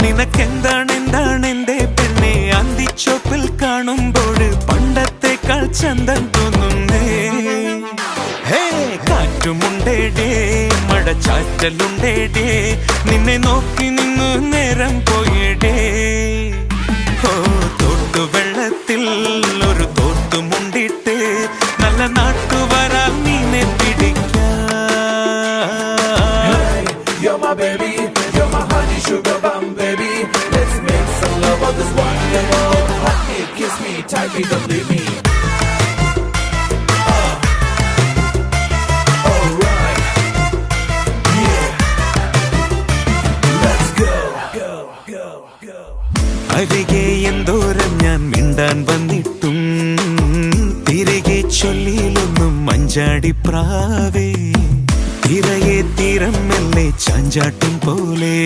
നിനക്കെന്താണ് എന്റെ പെണ്ണെ അന്തിച്ചോപ്പിൽ കാണുമ്പോൾ പണ്ടത്തെക്കാൾ ചന്തം തോന്നുന്നേ. ഹേ കാറ്റുമുണ്ടേടേ മഴ ചാറ്റലുണ്ടേടേ നിന്നെ നോക്കി നിന്നു നേരം പോയിടേ. ഓ തോട്ടുവെള്ളത്തിൽ ഒരു തോട്ടുമുണ്ടിട്ട് നല്ല നാട്ടുവരാൽ നീനെ പിടിക്കാം. You're my baby, you're my honey sugar bum baby. Let's make some love on this wonderful. Hug me, kiss me, tightly, don't leave me. Alright, yeah. Let's go, go, go, go. അരികെ എന്തോരം ഞാൻ മിണ്ടാൻ വന്നിട്ടും തിരികെ ചൊല്ലിയിലൊന്നും മഞ്ചാടി പ്രാവേ. തിരയെ തീരം മെല്ലെ ചാഞ്ചാട്ടും പോലെ